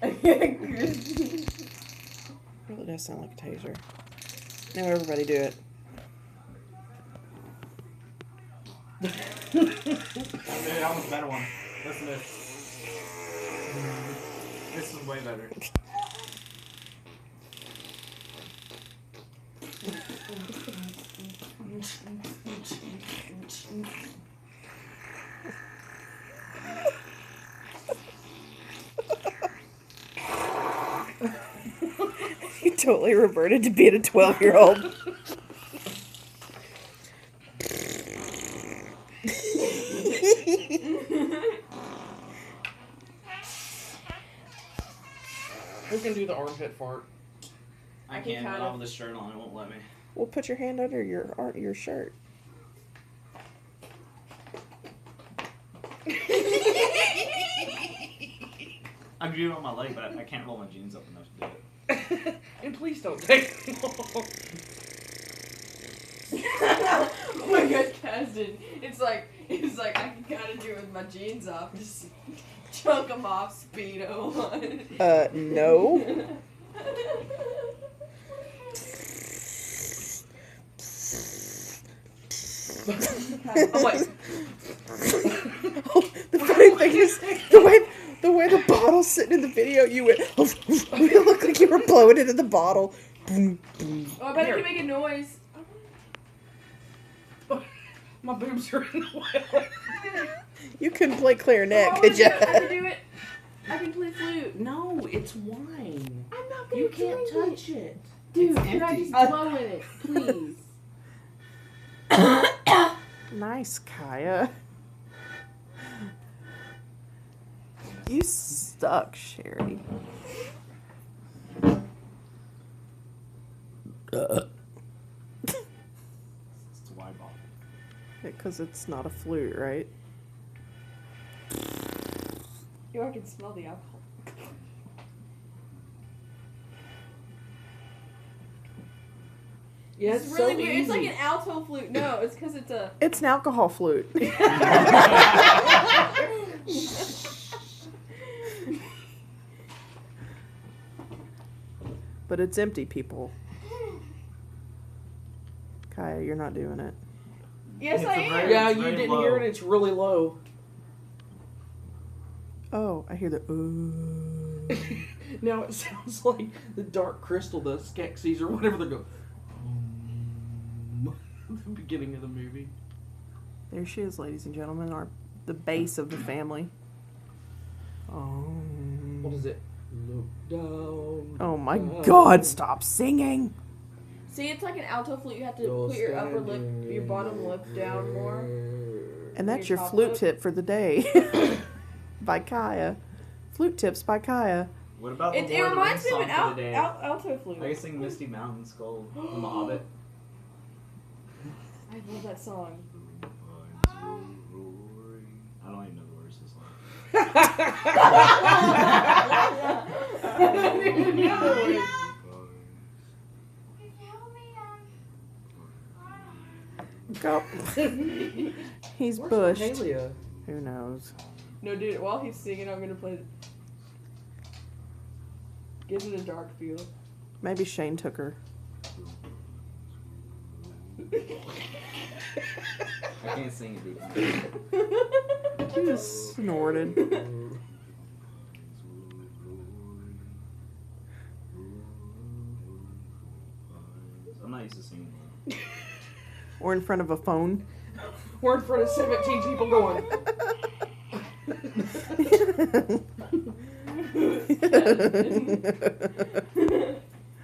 Really does sound like a taser. Now everybody do it. That one's a better one. Listen to this. This is way better. He totally reverted to being a 12-year-old. Who can do the armpit fart? I can, but I'm with the shirt on. It won't let me. Well, put your hand under your shirt. I can do it on my leg, but I can't roll my jeans up enough to do it. And please don't take them off. Oh my god, Kazden. It's like I can kind of do it with my jeans off. Just chunk them off, Speedo on. No. I'm like, Oh, the funny thing is, the way the bottle's sitting in the video, you went, it looked like you were blowing it in the bottle. Boom, boom. Oh, I bet I can make a noise. my boobs are in the way. You couldn't play clarinet, Oh, could you? I can do it. I can play flute. No, it's wine. I'm not gonna You can't drink touch it. Dude, It's can I empty. just blow in it, please? Nice, Kaiya. You suck, Sherry. It's a wide ball. Because it's not a flute, right? You I can smell the alcohol. Yeah, It's it's really so weird. easy. It's like an alto flute. No, it's because it's a. It's an alcohol flute. But it's empty, people. Kaiya, you're not doing it. Yes, It's I a am. very- Yeah, It's you very didn't low. hear it. It's really low. Oh, I hear the ooh. Now it sounds like the Dark Crystal, the Skeksis, or whatever they go. The beginning of the movie. There she is, ladies and gentlemen, the base of the family. Oh. What is it? Look down. Oh my down. God, stop singing. See, it's like an alto flute. You have to You're put your upper lip, standing your bottom lip down more. And that's Your your top flute lip. tip for the day. By Kaiya. Flute tips by Kaiya. What about the It Lord of the reminds Rings me of song an for the day? alto flute. I can sing Misty Mountain Skull from The Hobbit. I love that song. I don't even know the words to this song. Go. He's Where's bushed. Mahalia? Who knows? No, dude, while he's singing, I'm gonna play. Gives it a dark feel. Maybe Shane took her. I can't sing it, dude. He just snorted. I'm not used to singing. Or in front of a phone. We're in front of 17 people going.